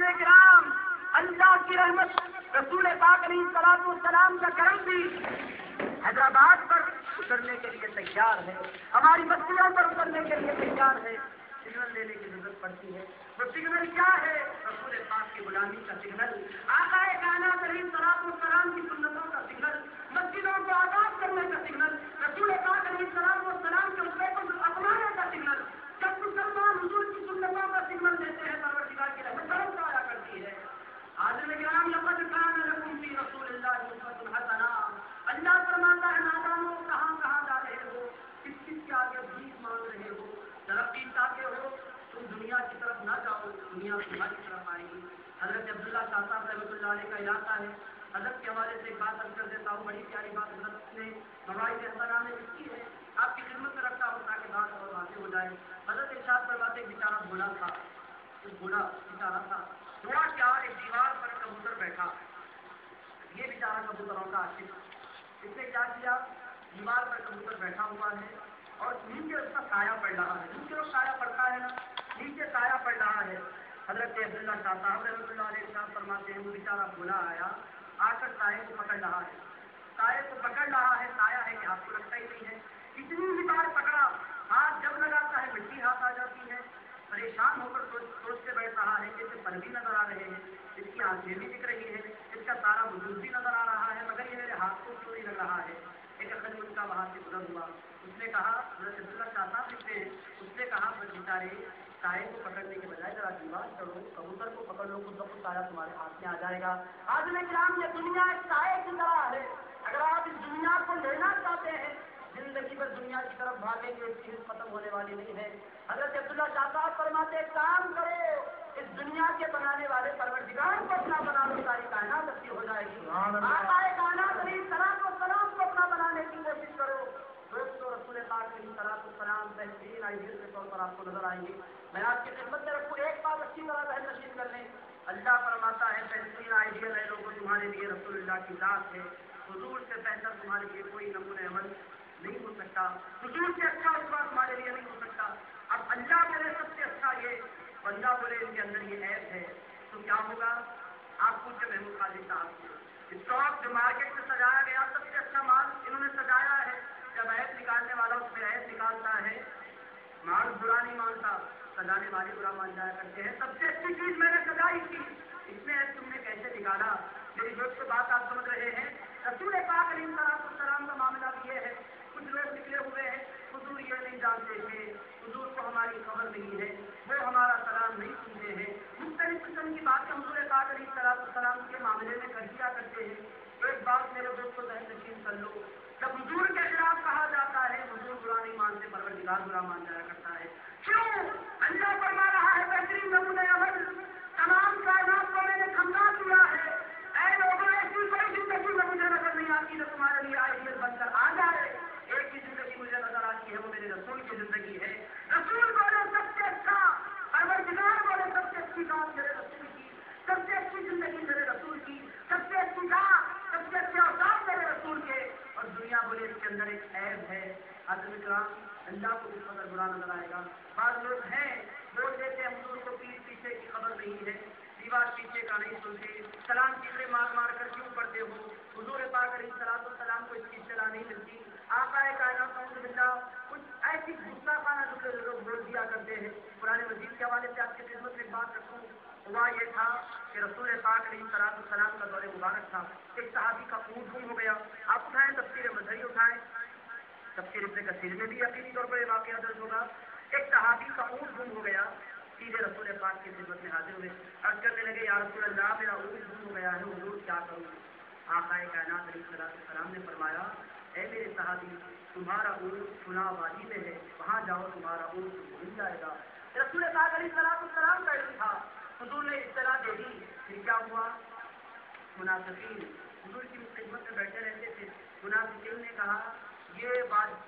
حاضر کرام، اللہ کی رحمت رسول پاک علیہ الصلوۃ والسلام کا کرم بھی حیدرآباد پر اترنے کے لیے تیار ہے، ہماری بستیوں پر اترنے کے لیے تیار ہے۔ سگنل دینے کی ضرورت پڑتی ہے، وہ سگنل کیا ہے؟ رسول پاک کی غلامی کا سگنل، آقا کائنات علیہ الصلوۃ والسلام کی سنتوں کا سگنل، مسجدوں کو آباد کرنے کا سگنل، رسول پاک علیہ الصلوۃ والسلام کے اسوے کو اپنانے کا سگنل۔ جب مسلمان حضور کی سنتوں کا سگنل دیتے ہیں، پروردگار کی رحمت برس آیا کرتی ہے۔ حاضر کرام، لقد کان لکم فی رسول اللہ اسوۃ حسنہ، اللہ فرماتا ہے نادانوں کہاں کہاں جا رہے ہو، کس کس کے آگے بھیک مانگ رہے ہو، ترقی چاہتے ہو، تم دنیا کی طرف نہ جاؤ، دنیا تمہاری طرف آئے گی۔ حضرت عبداللہ شاہ صاحب رحمۃ اللہ علیہ کا علاقہ ہے، حضرت کے حوالے سے ایک بات عرض کر دیتا ہوں، بڑی پیاری بات حضرت نے مواعظ حسنہ میں لکھی ہے، آپ کی خدمت میں رکھتا ہوں تاکہ بات اور واضح ہو جائے۔ حضرت ارشاد فرماتے ایک بیچارہ بولا تھا، ایک بولا بیچارہ تھا، ہوا کیا، ایک دیوار پر کبوتر بیٹھا، یہ بیچارہ کبوتروں کا عاشق، اس نے کیا کیا، دیوار پر کبوتر بیٹھا ہوا ہے اور نیچے اس کا سایہ پڑ رہا ہے، نیچے وہ سایہ پڑتا ہے نا، نیچے سایہ پڑ رہا ہے۔ حضرت عبداللہ شاہ صاحب رحمۃ اللہ علیہ ارشاد فرماتے ہیں وہ بیچارہ بولا آیا، آ کر سایہ کو پکڑ رہا ہے، سایہ کو پکڑ رہا ہے، سایہ ہے کہ آپ کو لگتا ہی نہیں ہے، کتنی بھی بار پکڑا، ہاتھ جب لگاتا ہے مٹی ہاتھ آ جاتی ہے، پریشان ہو کر سوچتے بیٹھ رہا ہے کہ اسے پر بھی نظر آ رہے ہیں، اس کی آنکھیں بھی دکھ رہی ہے، اس کا سارا وجود بھی نظر آ رہا ہے، مگر یہ میرے ہاتھ کو کیوں نہیں لگ رہا ہے۔ ایک اخن ان کا وہاں سے گزر ہوا، اس نے کہا، حضرت عبداللہ شاہ صاحب لکھتے ہیں، اس نے کہا بیچارے سائے کو پکڑنے کے بجائے ذرا دیوار چڑھو، کبوتر کو پکڑ لو، خود بخود سایہ تمہارے ہاتھ میں آ جائے گا۔ حاضرین کرام، یہ دنیا ایک سائے کی طرح ہے، اگر آپ اس دنیا کو لینا چاہتے ہیں، زندگی پر دنیا کی طرف بھاگیں گے، اس کی ختم ہونے والی نہیں ہے۔ حضرت عبداللہ شاہ صاحب فرماتے کام کرو، اس دنیا کے بنانے والے پروردگار کو اپنا بنا لو، ساری کائنات اچھی ہو جائے گی۔ آقا کائنات علیہ السلام کو اپنا بنانے کی کوشش کرو۔ دوستو، رسول پاک علیہ السلام بہترین آئیڈیل کے طور پر آپ کو نظر آئیں گے۔ میں آپ کی خدمت میں رکھوں، ایک بات اچھی طرح ذہن نشین کر لیں، اللہ فرماتا ہے بہترین آئیڈیل ہے لوگوں تمہارے لیے رسول اللہ کی ذات ہے، حضور سے بہتر تمہارے لیے کوئی نمونہ عمل نہیں ہو سکتا، حضور سے اچھا اسوا تمہارے لیے نہیں ہو سکتا۔ اب اللہ بولے سب سے اچھا یہ، بندہ بولے ان کے اندر یہ عیب ہے، تو کیا ہوگا؟ آپ پوچھے محمود خالد صاحب سے، اسٹاک جو مارکیٹ میں سجایا گیا سب سے اچھا مال انہوں نے سجایا ہے، جب عیب نکالنے والا اس میں عیب نکالتا ہے، مال برا نہیں مانتا، سجانے والے برا مان جایا کرتے ہیں۔ سب سے اچھی چیز میں نے سجائی تھی، اس میں تم نے کیسے نکالا؟ میری دوست بات آپ سمجھ رہے ہیں؟ رسول پاک علیہ السلام کا معاملہ بھی یہ ہے، کچھ لوگ نکلے ہوئے ہیں، حضور یہ نہیں جانتے تھے، حضور کو ہماری خبر نہیں ہے، وہ ہمارا سلام نہیں سنتے ہیں، مختلف قسم کی باتیں حضور پاک علیہ السلام کے معاملے میں کر دیا کرتے ہیں۔ ایک بات میرے دوست کو ذہن نشین کر لو، جب حضور کے خلاف کہا جاتا ہے حضور برا نہیں مانتے، پروردگار برا مان جایا کرتا ہے، کیوں؟ اللہ فرما رہا ہے بہترین نمونہ عمل تمام کائنات کو میں نے کھملا دیا ہے، اے لوگوں ایسی کوئی زندگی میں مجھے نظر نہیں آتی جو تمہارے لیے آئیڈیل بن کر آ جائے، ایک ہی زندگی مجھے نظر آتی ہے، وہ میرے رسول کی زندگی ہے۔ رسول بولے سب سے اچھا، پروردگار بولے سب سے اچھی بات میرے رسول کی، سب سے اچھی زندگی میرے رسول کی، سب سے اچھی بات، سب سے اچھے اوصاف میرے رسول کے، اور دنیا بولے اس کے اندر ایک عیب ہے۔ حضرت اکرام، اللہ کو اس قدر برا نظر آئے گا۔ بعض لوگ ہیں بول دیتے ہیں حضور کو پیٹھ پیچھے کی خبر نہیں ہے، دیوار پیچھے کا نہیں سنتے، سلام چیخے مار مار کر کیوں پڑھتے ہو، حضور پاک علیہ السلام کو اس کی اطلاع نہیں ملتی، آقا کائنات نعوذ باللہ کچھ ایسی گستاخانہ جملے لوگ بول دیا کرتے ہیں۔ قرآن مجید کے حوالے سے آپ کی خدمت میں ایک بات رکھوں، ہوا یہ تھا کہ رسول پاک علیہ السلام کا دور مبارک تھا، ایک صحابی کا اونٹ گم ہو گیا، آپ اٹھائیں تفسیر مظہری اٹھائیں، تفسیر ابن کثیر میں بھی یقینی طور پر یہ واقعہ درج ہوگا، ایک صحابی کا اونٹ گم ہو گیا، سیدھے رسول پاک کی خدمت میں حاضر ہوئے، عرض کرنے لگے یا رسول اللہ میرا اونٹ گم ہو گیا ہے، حضور کیا کروں؟ آقا کائنات علیہ السلام نے فرمایا اے میرے صحابی تمہارا اونٹ فلاں وادی میں ہے، وہاں جاؤ تمہارا اونٹ مل جائے گا۔ رسول پاک علیہ السلام کا علم تھا، حضور نے اطلاع دے دی، پھر کیا ہوا؟ منافقین حضور کی خدمت میں بیٹھے رہتے تھے، منافقین نے کہا یہ بات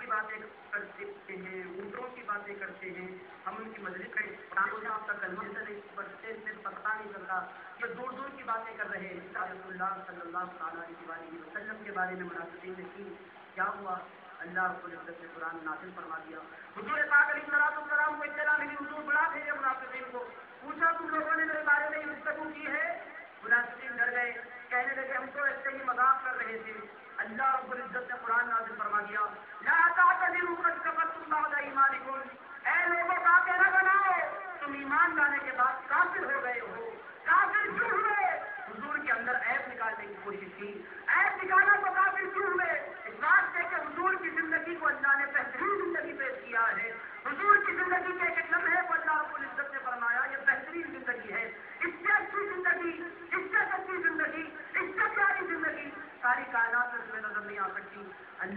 کی باتیں کرتے ہیں، اونٹوں کی باتیں کرتے ہیں، ہم ان کی مجلس میں آپ کا کلمہ سے نہیں پڑھتے، پتہ نہیں چلتا، یہ دور دور کی باتیں کر رہے ہیں۔ رسول اللہ صلی اللہ علیہ وسلم کے بارے میں منافقین نے کی، کیا ہوا؟ اللہ رب العزت نے قرآن نازل فرما دیا، حضور پاک علیہ السلام کو اطلاع ملی، حضور بڑا بھیجے منافقین کو،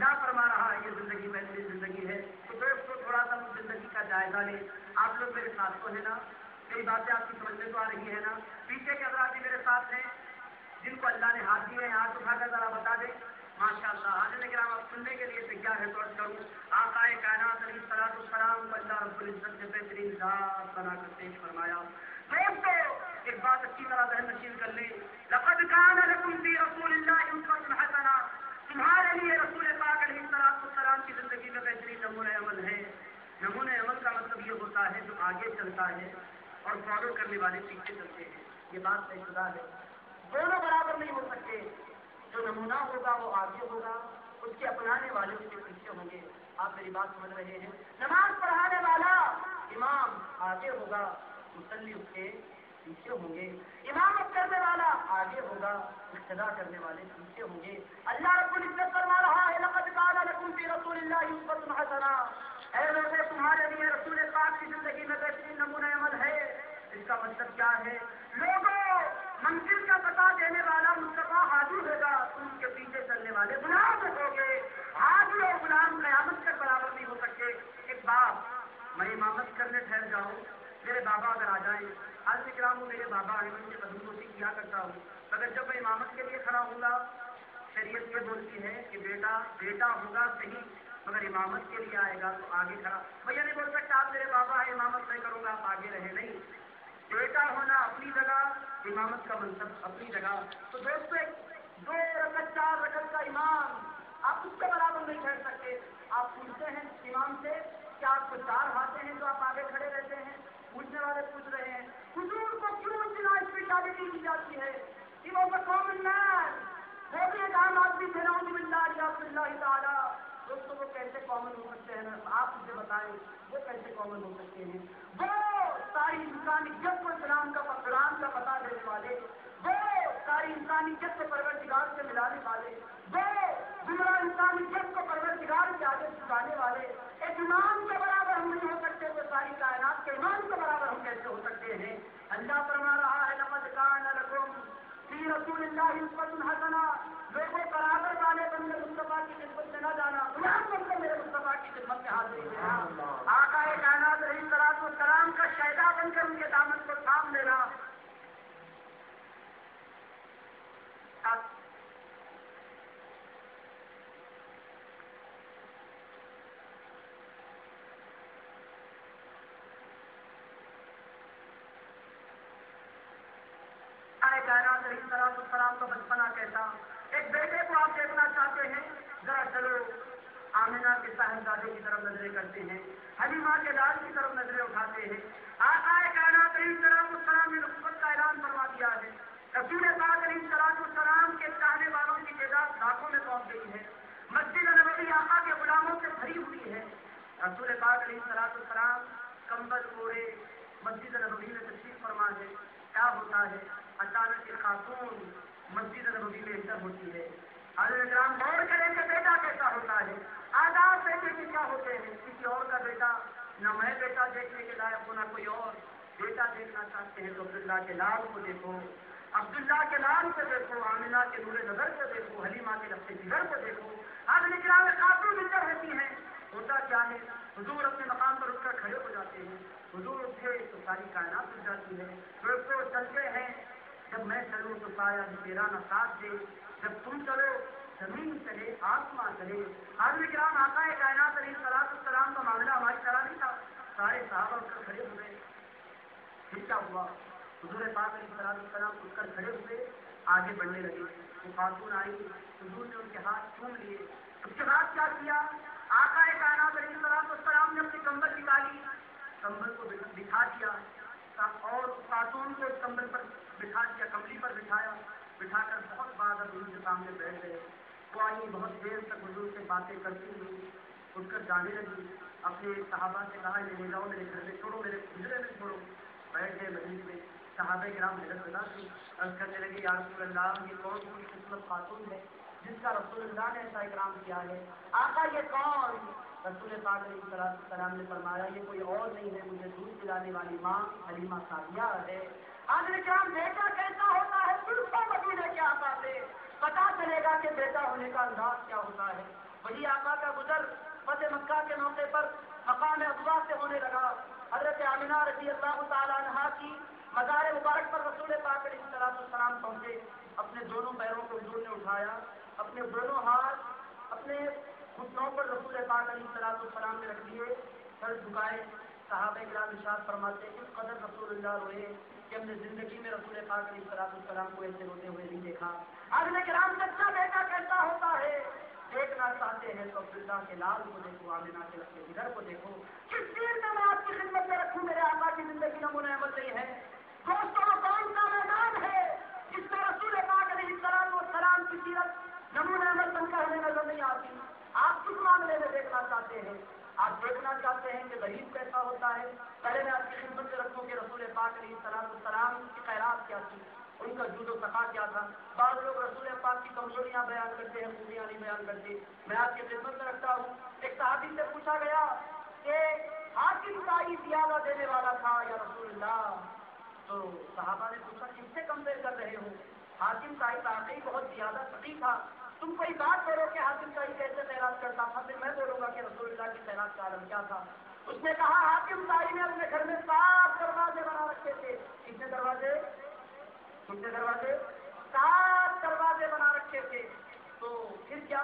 اللہ فرما رہا ہے یہ زندگی بہترین زندگی ہے. تو دوستوں تھوڑا سا زندگی کا جائزہ لیں. آپ لوگ میرے ساتھ تو ہیں نا؟ کئی باتیں آپ کی سمجھ میں تو آ رہی ہے نا؟ پیچھے کے حضرات بھی میرے ساتھ ہیں جن کو اللہ نے ہاتھ دیے ہیں ہاتھ اٹھا کر ذرا بتا دیں. ماشاء اللہ. حاضرین کرام آپ سننے کے لیے تیار ہے تو عرض کروں آقا کائنات علیہ الصلوۃ والسلام کو اللہ رب العزت نے بہترین ذات بنا کر پیش فرمایا. دوستو ایک بات اچھی طرح ذہن نشین کر لیں. لقد کان لکم فی رسول اللہ اسوۃ حسنہ. تمہارے لیے رسول پاک علیہ الصلوۃ والسلام کی زندگی میں بہترین نمونہ عمل ہے. نمونہ عمل کا مطلب یہ ہوتا ہے جو آگے چلتا ہے اور فالو کرنے والے پیچھے چلتے ہیں. یہ بات طے شدہ ہے. دونوں برابر نہیں ہو سکتے. جو نمونہ ہوگا وہ آگے ہوگا, اس کے اپنانے والے اس کے پیچھے ہوں گے. آپ میری بات سمجھ رہے ہیں؟ نماز پڑھانے والا امام آگے ہوگا, مصلی اس کے پیچھے ہوں گے. امامت کرنے والا آگے ہوگا, اقتدا کرنے والے پیچھے ہوں گے. اللہ رب العزت فرما رہا ہے لقد کان لکم فی رسول اللہ اسوۃ حسنہ. اے لوگوں تمہارے لیے رسول پاک کی زندگی میں بہترین نمونہ عمل ہے. اس کا مطلب کیا ہے؟ لوگوں منزل کا پتہ دینے والا مصطفیٰ حاضر ہوگا, تم کے پیچھے چلنے والے غلام ہو گے. حاضر اور غلام قیامت کے برابر نہیں ہو سکتے. ایک بات, میں امامت کرنے ٹھہر جاؤں, میرے بابا اگر آ جائیں, آج کرام وہ میرے بابا ہیں, ان کے قدم کو کیا کرتا ہوں, مگر جب میں امامت کے لیے کھڑا ہوں گا شریعت یہ بولتی ہے کہ بیٹا ہوگا صحیح مگر امامت کے لیے آئے گا تو آگے کھڑا. میں یہ نہیں بول سکتا آپ میرے بابا ہیں امامت نہیں کروں گا آپ آگے رہے, نہیں. بیٹا ہونا اپنی جگہ, امامت کا منصب اپنی جگہ. تو دوستو 2 رکعت 4 رکعت کا امام آپ اس کے برابر نہیں ٹھہر سکتے. آپ پوچھتے ہیں امام سے کہ آپ کو 4 ہاتھیں ہیں جو آپ آگے کھڑے رہتے ہیں. پوچھنے والے پوچھ رہے ہیں حضور کو کیوں اتنا اسپیشلٹی دی جاتی ہے؟ وہ کامن مین, وہ بھی ایک عام آدمی تھے نعوذ باللہ تعالیٰ. دوستوں وہ کیسے کامن ہو سکتے ہیں؟ آپ مجھے بتائیں وہ کیسے کامن ہو سکتے ہیں؟ وہ ساری انسانیت کو اسلام کا پتہ دینے والے, وہ ساری انسانیت کو پروردگار سے ملانے والے, وہ گمراہ انسانیت کو پروردگار کے آگے جھکانے والے. ایک امام کے برابر ہم نہیں ہو سکتے تو ساری کائنات کے امام کے برابر ہم کیسے ہو سکتے ہیں؟ اللہ فرما رہا ہے لقد کان لکم فی رسول اللہ اسوۃ حسنہ. لوگوں برابر والے بندے مصطفیٰ کی خدمت میں نہ جانا, غلام بن کر میرے مصطفیٰ کی خدمت میں حاضر ہونا, آقا کائنات علیہ الصلوۃ والسلام کا شہدا بن کر ان کے دامن کو تھام لینا. کائنات علیہ السلام کا بچپنا کیسا. ایک بیٹے کو آپ دیکھنا چاہتے ہیں, ذرا چلو آمنہ کے صاحبزادے کی طرف نظریں کرتے ہیں, حلیمہ کے لال کی طرف نظریں اٹھاتے ہیں. آقا کائنات علیہ السلام نے نبوت کا اعلان فرما دیا ہے. رسول پاک علیہ السلام کے چاہنے والوں کی تعداد لاکھوں میں پہنچ گئی ہے. مسجد نبوی آقا کے غلاموں سے بھری ہوئی ہے. رسول پاک علیہ السلام کمبل اوڑھے مسجد نبوی میں تشریف فرما ہے. کیا ہوتا ہے؟ اچانک ایک خاتون مسجد نبوی میں انٹر ہوتی ہے. حضرت کرام غور کریں کہ بیٹا کیسا ہوتا ہے. آداب بیٹے کے کیا ہوتے ہیں؟ کسی اور کا بیٹا نہ میں بیٹا دیکھنے کے لائق ہوں نہ کوئی اور. بیٹا دیکھنا چاہتے ہیں تو عبداللہ کے لال کو دیکھو, عبداللہ کے لال کو دیکھو, آمنہ کے نور نظر کو دیکھو, حلیمہ کے لفظ جگر کو دیکھو. حضرت کرام خاتون انٹر ہوتی ہیں. ہوتا کیا ہے؟ حضور اپنے مقام پر اٹھ کر کھڑے ہو جاتے ہیں. حضور اٹھے تو ساری کائنات اٹھ جاتی ہے. دوستو چلتے ہیں, جب میں چلوں تو سایہ بھی تیرا نہ ساتھ دے, جب تم چلو زمین چلے آسمان چلے. حضرت کرام آقا کائنات علیہ السلام کا معاملہ ہماری طرح نہیں تھا. سارے صحابہ اٹھ کر کھڑے ہوئے. پھر کیا ہوا؟ حضور پاک علیہ السلام اٹھ کر کھڑے ہوئے, آگے بڑھنے لگے. وہ خاتون آئی, حضور نے ان کے ہاتھ چوم لیے. اس کے بعد کیا کیا؟ آقا کائنات علیہ السلام نے اپنی کمبل نکالی, کمبل کو بٹھا دیا اور خاتون کو اس کمبل پر بٹھا دیا, کمبلی پر بٹھایا. بٹھا کر بہت بعد حضور کے سامنے بیٹھ گئے. وہ آئی, بہت دیر تک حضور سے باتیں کرتی ہوئی اٹھ کر جانے لگی. اپنے صحابہ سے کہا لے جاؤ, میرے گھر میں چھوڑو, میرے پنجرے میں چھوڑو. بیٹھ گئے مجلس میں. صحابہ کرام حیرت زدہ تھی, عرض کرنے لگے یا رسول اللہ یہ کون سی قسمت خاتون ہے جس کا رسول اللہ نے ایسا اکرام کیا ہے؟ آقا یہ کون؟ رسول پاک علیہ السلام نے فرمایا یہ کوئی اور نہیں ہے, مجھے دودھ پلانے والی ماں حلیمہ سعدیہ ہے. حضرت کرام بیٹا کیسا ہوتا ہے؟ صرف مدینے کے آقا سے پتا چلے گا کہ بیٹا ہونے کا انداز کیا ہوتا ہے. وہی آقا کا گزر فتح مکہ کے موقع پر مقام ابوا سے ہونے لگا. حضرت آمنہ رضی اللہ تعالیٰ عنہا کی مزار مبارک پر رسول پاک علیہ السلام پہنچے. اپنے دونوں پیروں کو حضور نے اٹھایا, اپنے دونوں ہاتھ اپنے گھٹنوں پر رسول پاک علیہ السلام نے رکھ دیے, سر جھکائے. صحابہ کرام ارشاد فرماتے ہیں اس قدر رسول اللہ روئے کہ ہم نے زندگی میں رسول پاک علیہ السلام کو ایسے روتے ہوئے نہیں دیکھا. آدمی کرام سچا بیٹا کیسا ہوتا ہے, دیکھنا چاہتے ہیں تو عبداللہ کے لال کو دیکھو, آمنہ کے لگتے جگر کو دیکھو. کس چیز میں آپ کی خدمت میں رکھوں, میرے آقا کی زندگی نمونہ عمل نہیں ہے. دوستوں کون کا میدان ہے جس میں رسول پاک علیہ السلام کی سیرت نمونہ عمل بن کر ہمیں نظر نہیں آتی. آپ کس معاملے میں دیکھنا چاہتے ہیں؟ آپ دیکھنا چاہتے ہیں کہ غریب کیسا ہوتا ہے؟ پہلے میں آپ کی خدمت سے رکھوں کہ رسول پاک علیہ السلام کی خیرات کیا تھی, ان کا جود و سخا کیا تھا. بعض لوگ رسول پاک کی کمزوریاں بیان کرتے ہیں, خوبیاں نہیں بیان کرتے. میں آپ کی خدمت میں رکھتا ہوں. ایک صحابی سے پوچھا گیا کہ حاکم تائی زیادہ دینے والا تھا یا رسول اللہ؟ تو صحابہ نے پوچھا کس سے کمپیئر کر رہے ہو؟ حاکم تائی واقعی بہت زیادہ سخی تھا. تم کوئی بات کرو کہ حاکم تائی کیسے خیرات کرتا تھا, پھر میں بولوں گا کہ رسول اللہ کی خیرات کا عالم کیا تھا. اس نے کہا حاکم تائی نے اپنے گھر میں 7 دروازے بنا رکھے تھے. کتنے دروازے؟ 7 دروازے بنا رکھے تھے. تو پھر کیا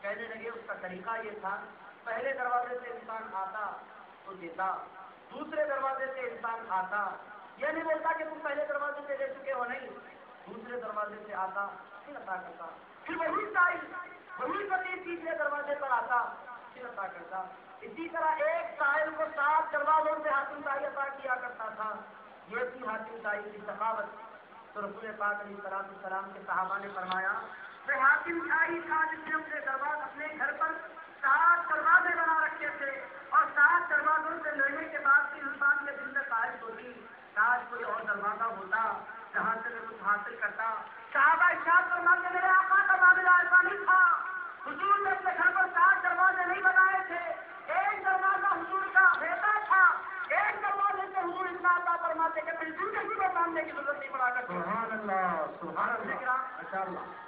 کہنے لگے, اس کا طریقہ یہ تھا, پہلے دروازے سے انسان آتا تو دیتا, دوسرے دروازے سے انسان آتا, یہ نہیں بولتا کہ تم پہلے دروازے سے لے چکے ہو, نہیں, دوسرے دروازے سے آتا پھر عطا کرتا, پھر وہی فقیر تیسرے دروازے پر آتا پھر عطا کرتا. اسی طرح ایک سائل کو 7 دروازوں سے حاکم تائی عطا کیا کرتا تھا. یہ تھی حاکم تائی کی سخاوت. تو رسول پاک علیہ السلام کے صحابہ نے فرمایا کہ حاکم تائی تھا جس نے اپنے گھر پر 7 دروازے بنا رکھے تھے, اور 7 دروازوں سے لینے کے بعد بھی انسان کے دل میں خواہش ہوتی کاش کوئی اور دروازہ ہوتا جہاں سے میں کچھ حاصل کرتا. صحابہ ارشاد فرماتے میرے آقا کا معاملہ ایسا نہیں تھا. حضور نے اپنے گھر پر 7 دروازے نہیں بنائے تھے. ایک دروازہ حضور کا بیٹا تھا, ایک دروازے سے حضور اتنا عطا فرماتے کہ پھر زندگی میں ماننے کی ضرورت نہیں پڑا کرتی. سبحان اللہ, سبحان اللہ, ماشاء اللہ.